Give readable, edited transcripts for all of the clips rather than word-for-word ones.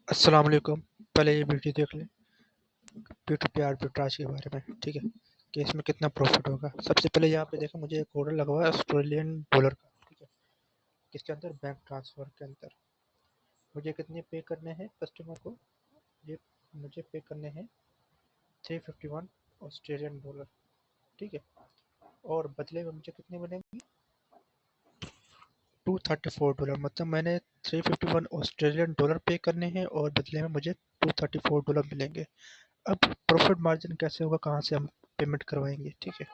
अस्सलाम वालेकुम। पहले ये वीडियो देख लें P2P आर्बिट्राज के बारे में, ठीक है, कि इसमें कितना प्रॉफिट होगा। सबसे पहले यहाँ पे देखो, मुझे एक ऑर्डर लगा हुआ है ऑस्ट्रेलियन डॉलर का, ठीक है, किसके अंदर, बैंक ट्रांसफ़र के अंदर। मुझे कितने पे करने हैं कस्टमर को, ये मुझे पे करने हैं 351 ऑस्ट्रेलियन डॉलर, ठीक है, और बदले में मुझे कितने मिलेंगे, $234। मतलब मैंने 351 ऑस्ट्रेलियन डॉलर पे करने हैं और बदले में मुझे $234 मिलेंगे। अब प्रॉफिट मार्जिन कैसे होगा, कहाँ से हम पेमेंट करवाएंगे, ठीक है।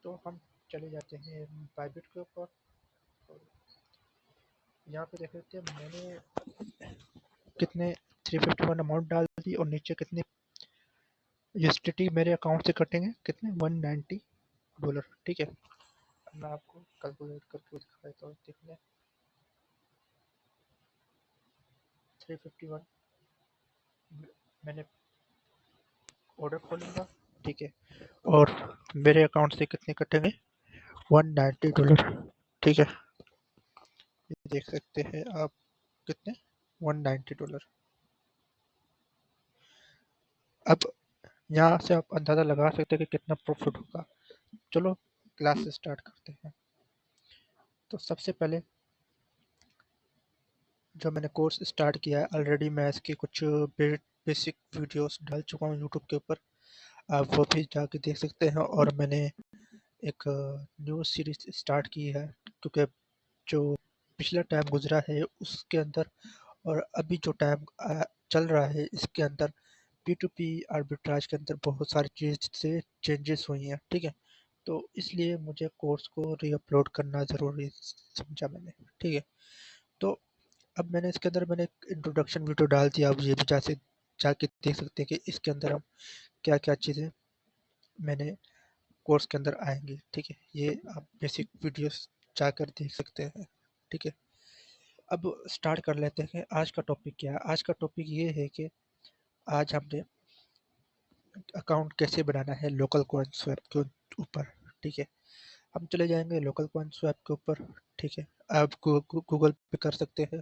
तो हम चले जाते हैं बाइबिट के ऊपर। यहाँ पे देख लेते हैं मैंने कितने 351 अमाउंट डाल दी और नीचे कितने यूएसडीटी मेरे अकाउंट से कटेंगे, कितने $190, ठीक है। अब मैं आपको कैलकुलेट करके दिखा देता हूँ। देखने 351 मैंने ऑर्डर खोलूँगा, ठीक है, और मेरे अकाउंट से कितने कटेंगे, $190, ठीक है। ये देख सकते हैं आप, कितने, $190। अब यहाँ से आप अंदाज़ा लगा सकते हैं कि कितना प्रॉफिट होगा। चलो क्लास स्टार्ट करते हैं। तो सबसे पहले जो मैंने कोर्स स्टार्ट किया है, ऑलरेडी मैं इसकी कुछ बेसिक वीडियोस डाल चुका हूँ यूट्यूब के ऊपर, आप वो भी जाके देख सकते हैं। और मैंने एक न्यू सीरीज स्टार्ट की है, क्योंकि जो पिछला टाइम गुजरा है उसके अंदर और अभी जो टाइम चल रहा है इसके अंदर P2P आर्बिट्राज के अंदर बहुत सारी चीज़ से चेंजेस हुई हैं, ठीक है। तो इसलिए मुझे कोर्स को रीअपलोड करना ज़रूरी समझा मैंने, ठीक है। तो अब मैंने इसके अंदर मैंने एक इंट्रोडक्शन वीडियो डाल दिया, अब ये भी जाके देख सकते हैं कि इसके अंदर हम क्या-क्या चीज़ें मैंने कोर्स के अंदर आएँगी, ठीक है। ये आप बेसिक वीडियोस जाकर देख सकते हैं, ठीक है। अब स्टार्ट कर लेते हैं, आज का टॉपिक क्या है। आज का टॉपिक ये है कि आज हमने अकाउंट कैसे बनाना है लोकल कॉइन स्वैप के ऊपर, ठीक है। हम चले जाएंगे लोकल कॉइन स्वैप के ऊपर, ठीक है। आप गूगल पे कर सकते हैं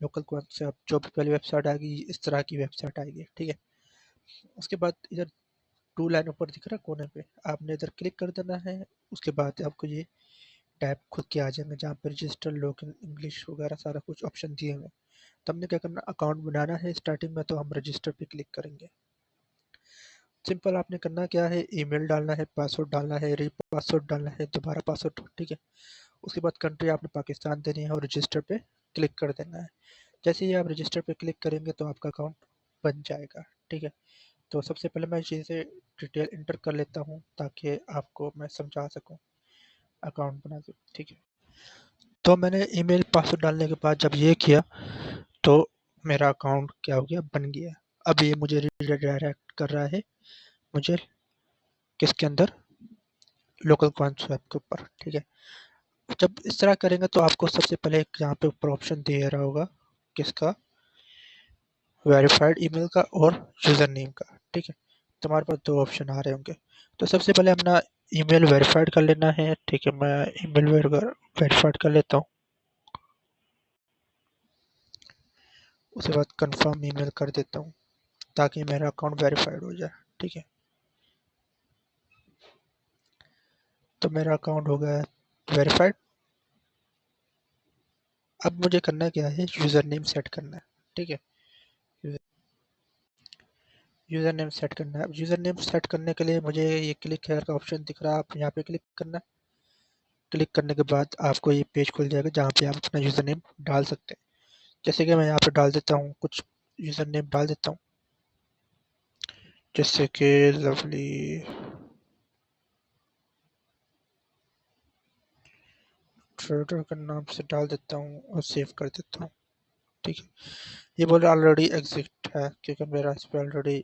लोकल कॉइन स्वैप, जो भी पहली वेबसाइट आएगी इस तरह की वेबसाइट आएगी, ठीक है। उसके बाद इधर टू लाइन ऊपर दिख रहा है कोने पे, आपने इधर क्लिक कर देना है। उसके बाद आपको ये टैब खुद के आ जाएंगे जहाँ पर रजिस्टर लोकल इंग्लिश वगैरह सारा कुछ ऑप्शन दिए हुए हैं। तो हमने क्या करना, अकाउंट बनाना है स्टार्टिंग में, तो हम रजिस्टर पे क्लिक करेंगे। सिंपल आपने करना क्या है, ईमेल डालना है, पासवर्ड डालना है, री पासवर्ड डालना है, दोबारा पासवर्ड, ठीक है। उसके बाद कंट्री आपने पाकिस्तान देनी है और रजिस्टर पे क्लिक कर देना है। जैसे ही आप रजिस्टर पे क्लिक करेंगे तो आपका अकाउंट बन जाएगा, ठीक है। तो सबसे पहले मैं चीज़ें डिटेल इंटर कर लेता हूँ ताकि आपको मैं समझा सकूँ अकाउंट बना के, ठीक है। तो मैंने ईमेल पासवर्ड डालने के बाद जब ये किया तो मेरा अकाउंट क्या हो गया, बन गया। अब ये मुझे रीडायरेक्ट कर रहा है मुझे किसके अंदर, लोकल कॉइन स्वैप के ऊपर, ठीक है। जब इस तरह करेंगे तो आपको सबसे पहले एक यहाँ पे ऊपर ऑप्शन दे रहा होगा, किसका, वेरीफाइड ईमेल का और यूज़र नेम का, ठीक है। तुम्हारे पास दो ऑप्शन आ रहे होंगे। तो सबसे पहले अपना ईमेल वेरीफाइड कर लेना है, ठीक है। मैं ईमेल वेरीफाइड कर लेता हूँ। उसके बाद कंफर्म ईमेल कर देता हूँ ताकि मेरा अकाउंट वेरीफाइड हो जाए, ठीक है। तो मेरा अकाउंट हो गया वेरीफाइड। अब मुझे करना क्या है, यूज़र नेम सेट करना है, ठीक है। यूज़र नेम सेट करना है। अब यूज़र नेम सेट करने के लिए मुझे ये क्लिक हेयर का ऑप्शन दिख रहा है, आप यहाँ पे क्लिक करना है। क्लिक करने के बाद आपको ये पेज खुल जाएगा जहाँ पे आप अपना यूज़र नेम डाल सकते हैं। जैसे कि मैं यहाँ पे डाल देता हूँ, कुछ यूज़र नेम डाल देता हूँ, जैसे कि लवली ट्रेडर के नाम से डाल देता हूँ और सेव कर देता हूँ, ठीक है। ये बोल रहा ऑलरेडी एग्जिस्ट है क्योंकि मेरा इस पर ऑलरेडी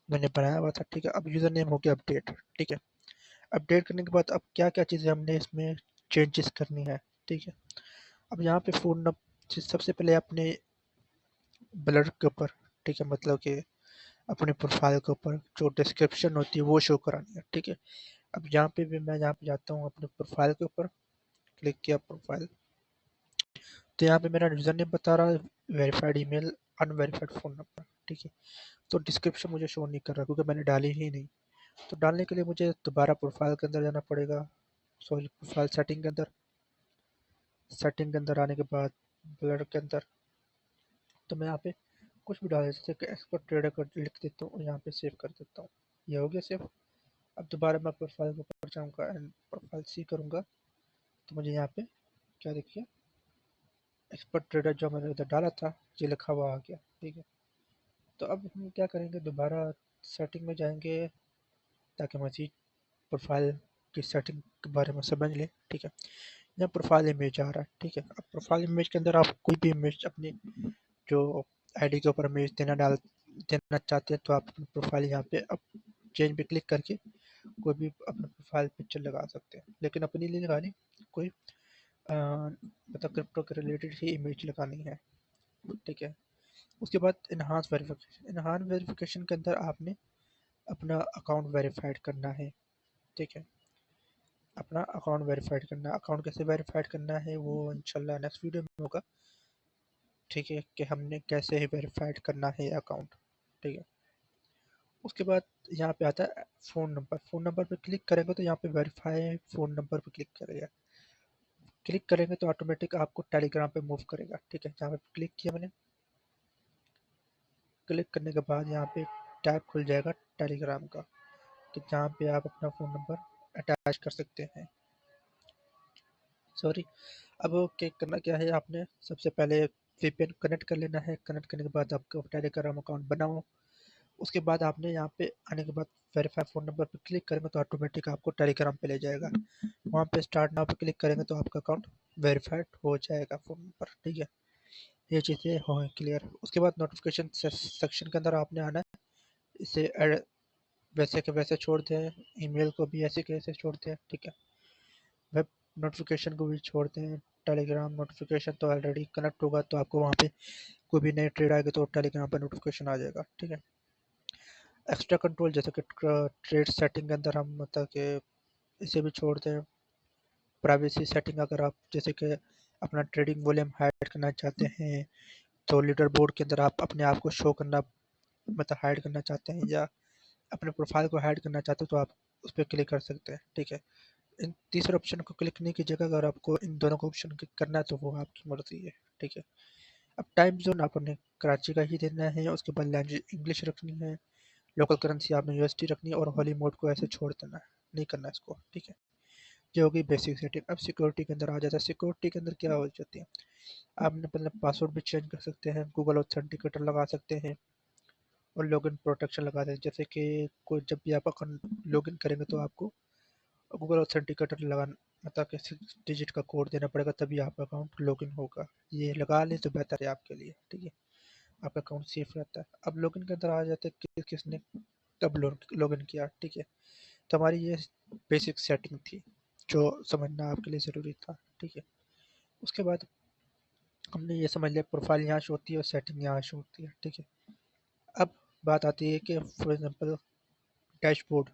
मैंने बनाया हुआ था, ठीक है। अब यूज़र नेम हो गया अपडेट, ठीक है। अपडेट करने के बाद अब क्या-क्या चीज़ें हमने इसमें चेंजेस करनी है, ठीक है। अब यहाँ पे फ़ोन नंबर सबसे पहले अपने ब्लर के ऊपर, ठीक है, मतलब कि अपने प्रोफाइल के ऊपर जो डिस्क्रिप्शन होती है वो शो करानी है, ठीक है। अब यहाँ पे भी मैं यहाँ पे जाता हूँ अपने प्रोफाइल के ऊपर, क्लिक किया प्रोफाइल, तो यहाँ पे मेरा यूज़र नेम बता रहा है verified email, unverified phone number, ठीक है। तो डिस्क्रिप्शन मुझे शो नहीं कर रहा क्योंकि मैंने डाली ही नहीं। तो डालने के लिए मुझे दोबारा प्रोफाइल के अंदर जाना पड़ेगा। सॉरी, प्रोफाइल सेटिंग के अंदर आने के बाद ब्लर के अंदर तो मैं यहाँ पे कुछ भी डाल जैसे कि एक्सपर्ट ट्रेडर कर लिख देता हूँ और यहाँ पे सेव कर देता हूँ। ये हो गया सेव। अब दोबारा मैं प्रोफाइल के ऊपर जाऊँगा एंड प्रोफाइल सी करूँगा तो मुझे यहाँ पे क्या देखिए, एक्सपर्ट ट्रेडर जो मैंने उधर डाला था ये लिखा हुआ आ गया, ठीक है। तो अब हम क्या करेंगे, दोबारा सेटिंग में जाएंगे ताकि मज़ीद प्रोफाइल की सेटिंग के बारे में समझ लें, ठीक है। यहाँ प्रोफाइल इमेज आ रहा है, ठीक है। अब प्रोफाइल इमेज के अंदर आप कोई भी इमेज अपनी जो आईडी के ऊपर इमेज देना चाहते हैं तो आप अपनी प्रोफाइल यहाँ पे अब चेंज पे क्लिक करके कोई भी अपना प्रोफाइल पिक्चर लगा सकते हैं, लेकिन अपनी नहीं लगानी, कोई मतलब क्रिप्टो के रिलेटेड ही इमेज लगानी है, ठीक है। उसके बाद इन्हांस वेरिफिकेशन के अंदर आपने अपना अकाउंट वेरीफाइड करना है, ठीक है। अपना अकाउंट वेरीफाइड करना है। अकाउंट कैसे वेरीफाइड करना है वो इंशाल्लाह नेक्स्ट वीडियो में होगा, ठीक है, कि हमने कैसे ही वेरीफाइड करना है अकाउंट, ठीक है। उसके बाद यहाँ पे आता है फ़ोन नंबर पे क्लिक करेंगे तो यहाँ पे वेरीफाई फ़ोन नंबर पे क्लिक करेंगे तो ऑटोमेटिक आपको टेलीग्राम पे मूव करेगा, ठीक है। जहाँ पे क्लिक किया मैंने, क्लिक करने के बाद यहाँ पे टैब खुल जाएगा टेलीग्राम का, कि जहाँ पे आप अपना फ़ोन नंबर अटैच कर सकते हैं। सॉरी, अब क्या करना क्या है, आपने सबसे पहले वीपीएन कनेक्ट कर लेना है। कनेक्ट करने के बाद आपका टेलीग्राम अकाउंट बनाओ। उसके बाद आपने यहाँ पे आने के बाद वेरीफाई फ़ोन नंबर पर क्लिक करेंगे तो ऑटोमेटिक आपको टेलीग्राम पे ले जाएगा। वहाँ पे स्टार्ट नाउ पे क्लिक करेंगे तो आपका अकाउंट वेरीफाइड हो जाएगा फ़ोन नंबर, ठीक है। ये चीज़ें हो क्लियर। उसके बाद नोटिफिकेशन सेक्शन के अंदर आपने आना है। इसे वैसे के वैसे छोड़ दें, ईमेल को भी ऐसे के ऐसे छोड़ते हैं, ठीक है। वेब नोटिफिकेशन को भी छोड़ते हैं। टेलीग्राम नोटिफिकेशन तो ऑलरेडी कनेक्ट होगा तो आपको वहाँ पे कोई भी नई ट्रेड आएगी तो टेलीग्राम पर नोटिफिकेशन आ जाएगा, ठीक है। एक्स्ट्रा कंट्रोल जैसे कि ट्रेड सेटिंग के अंदर हम मतलब कि इसे भी छोड़ दें। प्राइवेसी सेटिंग अगर आप जैसे कि अपना ट्रेडिंग वॉल्यूम हाइड करना चाहते हैं तो लीडर बोर्ड के अंदर आप अपने आप को शो करना मतलब हाइड करना चाहते हैं या अपने प्रोफाइल को हाइड करना चाहते हो तो आप उस पर क्लिक कर सकते हैं, ठीक है। इन तीसरे ऑप्शन को क्लिक करने की जगह अगर आपको इन दोनों को ऑप्शन क्लिक करना है तो वो आपकी मर्जी है, ठीक है। अब टाइम जोन आपने कराची का ही देना है। उसके बाद लैंग्वेज इंग्लिश रखनी है। लोकल करेंसी आपने यूएसडी रखनी है और हॉली मोड को ऐसे छोड़ देना है, नहीं करना इसको, ठीक है। ये होगी बेसिक सेटिंग। अब सिक्योरिटी के अंदर आ जाता है। सिक्योरिटी के अंदर क्या हो जाती है, आपने मतलब पासवर्ड भी चेंज कर सकते हैं, गूगल ऑथेंटिकेटर लगा सकते हैं और लॉगिन प्रोटेक्शन लगा दें। जैसे कि कोई जब भी आप अकाउंट लॉगिन करेंगे तो आपको गूगल ऑथेंटिकेटर लगाना मतलब कि 6 डिजिट का कोड देना पड़ेगा तभी आपका अकाउंट लॉगिन होगा। ये लगा लें तो बेहतर है आपके लिए, ठीक है। आपका अकाउंट सेफ रहता है। अब लॉगिन के अंदर आ जाते हैं कि किसने कब लॉगिन किया, ठीक है। तो हमारी ये बेसिक सेटिंग थी जो समझना आपके लिए ज़रूरी था, ठीक है। उसके बाद हमने ये समझ लिया प्रोफाइल यहाँ शो होती है और सेटिंग यहाँ शो होती है, ठीक है। अब बात आती है कि फॉर एग्जांपल डैशबोर्ड।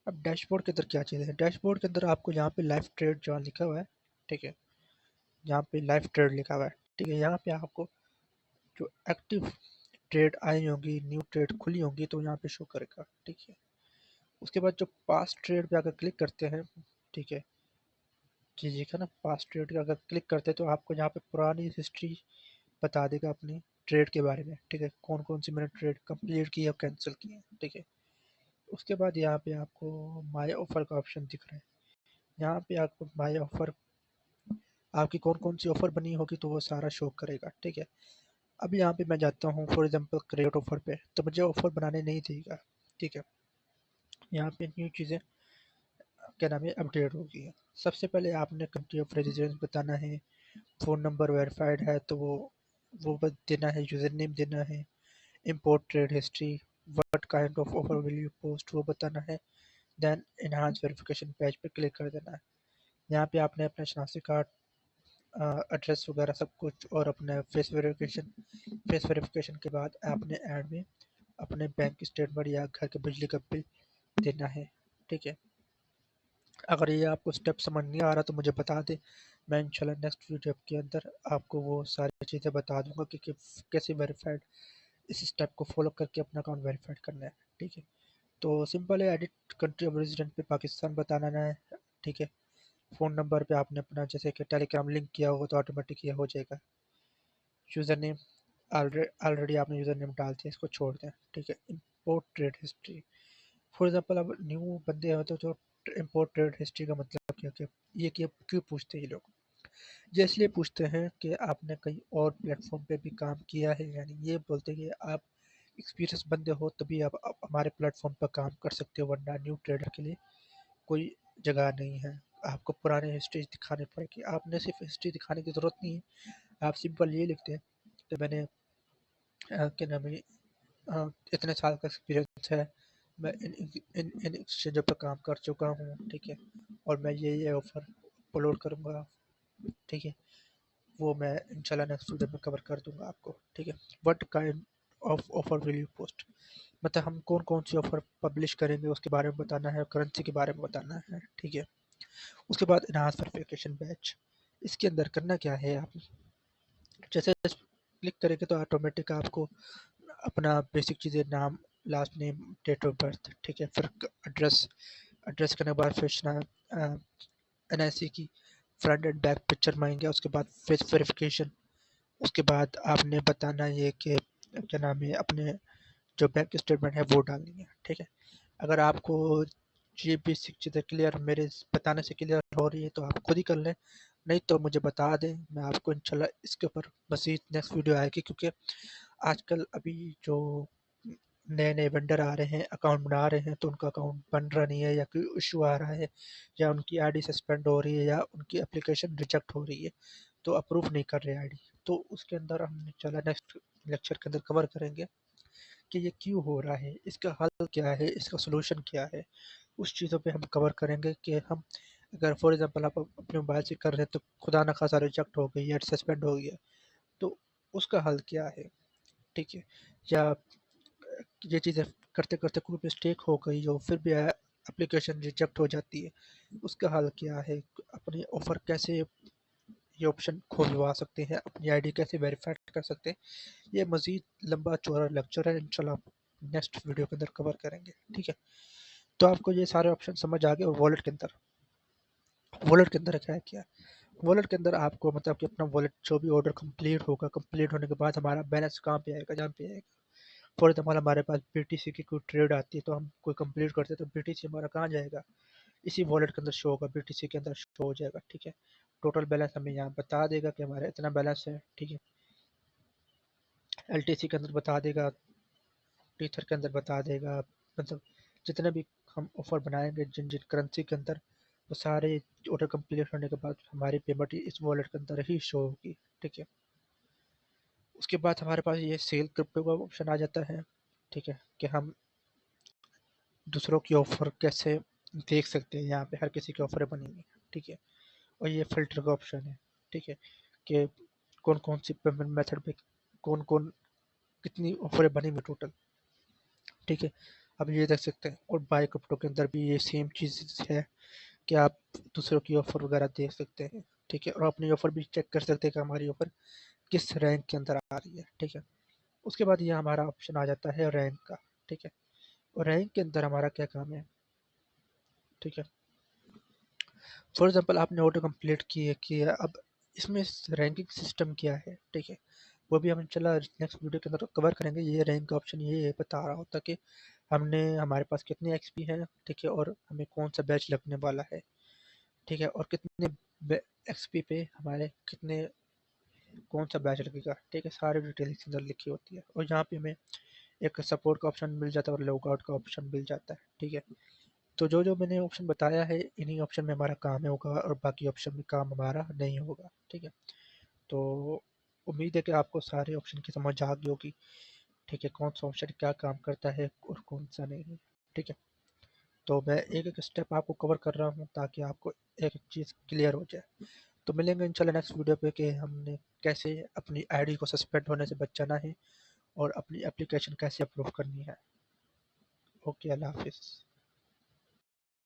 अब डैशबोर्ड के अंदर क्या चीज़ है, डैशबोर्ड के अंदर आपको यहाँ पे लाइव ट्रेड जहाँ लिखा हुआ है, ठीक है। यहाँ पे लाइव ट्रेड लिखा हुआ है, ठीक है। यहाँ पे आपको जो एक्टिव ट्रेड आई होंगी, न्यू ट्रेड खुली होंगी तो यहाँ पे शो करेगा, ठीक है। उसके बाद जो पास्ट ट्रेड पे अगर क्लिक करते हैं, ठीक है, जी जी का ना, पास्ट ट्रेड का अगर क्लिक करते हैं तो आपको यहाँ पे पुरानी हिस्ट्री बता देगा अपनी ट्रेड के बारे में, ठीक है। कौन कौन सी मैंने ट्रेड कंप्लीट की या कैंसिल की है, ठीक है। उसके बाद यहाँ पे आपको माय ऑफर का ऑप्शन दिख रहा है। यहाँ पे आपको माय ऑफर आपकी कौन कौन सी ऑफर बनी होगी तो वो सारा शो करेगा, ठीक है। अब यहाँ पे मैं जाता हूँ फॉर एग्जांपल क्रिएट ऑफर पे तो मुझे ऑफर बनाने नहीं देगा, ठीक है। यहाँ पे न्यू चीज़ें क्या नाम है अपडेट होगी। सबसे पहले आपने कंट्री ऑफ रेजिडेंस बताना है। फ़ोन नंबर वेरीफाइड है तो वो बस देना है, यूज़र नेम देना है। Import trade history, what kind of offer will you post वो बताना है। देन इनहांस वेरिफिकेशन पेज पे क्लिक कर देना है। यहाँ पे आपने अपना शनाख्ती कार्ड, एड्रेस वगैरह सब कुछ और अपना फेस वेरिफिकेशन के बाद आपने ऐड में अपने बैंक स्टेटमेंट या घर के बिजली का बिल देना है, ठीक है। अगर ये आपको स्टेप समझ नहीं आ रहा तो मुझे बता दें मैं इंशाल्लाह नेक्स्ट वीडियो के अंदर आपको वो सारी चीज़ें बता दूंगा कि कैसे वेरीफाइड इस स्टेप को फॉलो करके अपना अकाउंट वेरीफाइड करना है। ठीक है, तो सिंपल है, एडिट कंट्री ऑफ रेजिडेंट पे पाकिस्तान बताना है। ठीक है, फ़ोन नंबर पे आपने अपना जैसे कि टेलीग्राम लिंक किया होगा तो ऑटोमेटिक ये हो जाएगा। यूज़र नेम ऑलरेडी आपने यूज़र नेम डाल दिया, इसको छोड़ दें। ठीक है, import trade history, for example अब न्यू बंदे हो तो जो इंपोर्ट ट्रेड हिस्ट्री का मतलब क्या क्या ये क्यों पूछते हैं ये लोग? ये इसलिए पूछते हैं कि आपने कहीं और प्लेटफॉर्म पे भी काम किया है, यानी ये बोलते हैं कि आप एक्सपीरियंस बंदे हो तभी आप हमारे प्लेटफॉर्म पर काम कर सकते हो, वरना न्यू ट्रेडर के लिए कोई जगह नहीं है। आपको पुराने हिस्ट्री दिखानी पड़ेगी। आपने सिर्फ हिस्ट्री दिखाने की ज़रूरत नहीं है, आप सिंपल ये लिखते हैं कि मैंने क्या नाम है इतने साल का एक्सपीरियंस है, मैं इन एक्सचेंजों पर काम कर चुका हूँ। ठीक है, और मैं ये ऑफ़र अपलोड करूँगा। ठीक है, वो मैं इंशाल्लाह नेक्स्ट वीडियो में कवर कर दूंगा आपको। ठीक है, what kind of offer will you post, मतलब हम कौन कौन सी ऑफर पब्लिश करेंगे उसके बारे में बताना है, करेंसी के बारे में बताना है। ठीक है, उसके बाद इनहांस वेरिफिकेशन बैच, इसके अंदर करना क्या है, आप जैसे क्लिक करेंगे तो ऑटोमेटिक आपको अपना बेसिक चीज़ें, नाम, last name, date of birth, ठीक है, फिर एड्रेस, एड्रेस करने के बाद फिर NIC की फ्रंट एंड बैक पिक्चर मांगेंगे। उसके बाद फेस वेरिफिकेशन, उसके बाद आपने बताना ये कि क्या नाम है, अपने जो बैंक स्टेटमेंट है वो डालनी है। ठीक है, अगर आपको ये बेसिक चीज़ें क्लियर मेरे बताने से क्लियर हो रही है तो आप खुद ही कर लें, नहीं तो मुझे बता दें, मैं आपको इंशाल्लाह इसके ऊपर मज़ीद नेक्स्ट वीडियो आएगी। क्योंकि आजकल अभी जो नए नए वेंडर आ रहे हैं, अकाउंट बना रहे हैं, तो उनका अकाउंट बन रहा नहीं है, या कोई इशू आ रहा है, या उनकी आईडी सस्पेंड हो रही है, या उनकी एप्लीकेशन रिजेक्ट हो रही है, तो अप्रूव नहीं कर रहे आईडी। तो उसके अंदर हम इंशाल्लाह नेक्स्ट लेक्चर के अंदर कवर करेंगे कि ये क्यों हो रहा है, इसका हल क्या है, इसका सोल्यूशन क्या है। उस चीज़ों पे हम कवर करेंगे कि हम अगर फॉर एग्जांपल आप अपने मोबाइल से कर रहे हैं तो खुदा न खासा रिजेक्ट हो गई या सस्पेंड हो गया, तो उसका हल क्या है। ठीक है, या ये चीज़ें करते करते कोई मिस्टेक हो गई हो फिर भी एप्लीकेशन रिजेक्ट हो जाती है, उसका हल क्या है, अपनी ऑफ़र कैसे ये ऑप्शन खुलवा सकते हैं, अपनी आईडी कैसे वेरीफाई कर सकते हैं, ये मज़ीद लंबा चौड़ा लेक्चर है, इंशाल्लाह नेक्स्ट वीडियो के अंदर कवर करेंगे। ठीक है, तो आपको ये सारे ऑप्शन समझ आ गए। और वॉलेट के अंदर क्या क्या है, वॉलेट के अंदर आपको मतलब कि अपना वॉलेट जो भी ऑर्डर कंप्लीट होगा, कंप्लीट होने के बाद हमारा बैलेंस कहाँ पे आएगा, जहाँ पे आएगा। फॉर एग्जाम्पल हमारे पास BTC की कोई ट्रेड आती है तो हम कोई कंप्लीट करते हैं तो BTC हमारा कहाँ जाएगा, इसी वॉलेट के अंदर शो होगा, BTC के अंदर शो हो जाएगा। ठीक है, टोटल बैलेंस हमें यहाँ बता देगा कि हमारा इतना बैलेंस है। ठीक है, LTC के अंदर बता देगा, टीथर के अंदर बता देगा, मतलब जितने भी हम ऑफर बनाएंगे जिन जिन करेंसी के अंदर, वो सारे ऑर्डर कंप्लीट होने के बाद हमारी पेमेंट इस वॉलेट के अंदर ही शो होगी। ठीक है, उसके बाद हमारे पास ये सेल क्रिप्टो का ऑप्शन आ जाता है। ठीक है, कि हम दूसरों की ऑफ़र कैसे देख सकते हैं, यहाँ पे हर किसी की ऑफ़रें बनी हुई हैं। ठीक है, और ये फ़िल्टर का ऑप्शन है। ठीक है, कि कौन कौन सी पेमेंट मेथड पे कौन कौन कितनी ऑफ़रें बनी हुई टोटल। ठीक है, अब ये देख सकते हैं। और बाय क्रिप्टो के अंदर भी ये सेम चीज़ है कि आप दूसरों की ऑफ़र वगैरह देख सकते हैं। ठीक है, और अपनी ऑफ़र भी चेक कर सकते हैं कि हमारी ऑफ़र किस रैंक के अंदर आ रही है। ठीक है, उसके बाद ये हमारा ऑप्शन आ जाता है रैंक का। ठीक है, और रैंक के अंदर हमारा क्या काम है। ठीक है, फॉर एग्जांपल आपने ऑटो कंप्लीट किया, अब इसमें रैंकिंग सिस्टम क्या है। ठीक है, वो भी हम इंशाल्लाह नेक्स्ट वीडियो के अंदर कवर करेंगे। ये रैंक का ऑप्शन ये बता रहा होता कि हमने हमारे पास कितनी XP है। ठीक है, और हमें कौन सा बैच लगने वाला है। ठीक है, और कितने XP पे हमारे कितने कौन सा बैच लगेगा। ठीक है, सारी डिटेल इसके अंदर लिखी होती है। और यहाँ पे हमें एक सपोर्ट का ऑप्शन मिल जाता है और लॉग आउट का ऑप्शन मिल जाता है। ठीक है, तो जो जो मैंने ऑप्शन बताया है इन्हीं ऑप्शन में हमारा काम होगा और बाकी ऑप्शन में काम हमारा नहीं होगा। ठीक है, तो उम्मीद है कि आपको सारे ऑप्शन की समझ आ गई होगी। ठीक है, कौन सा ऑप्शन क्या काम करता है और कौन सा नहीं। ठीक है, तो मैं एक एक स्टेप आपको कवर कर रहा हूँ ताकि आपको एक एक चीज़ क्लियर हो जाए। तो मिलेंगे इंशाल्लाह नेक्स्ट वीडियो पे कि हमने कैसे अपनी आईडी को सस्पेंड होने से बचाना है और अपनी एप्लीकेशन कैसे अप्रूव करनी है। ओके, अल्लाह हाफिज़।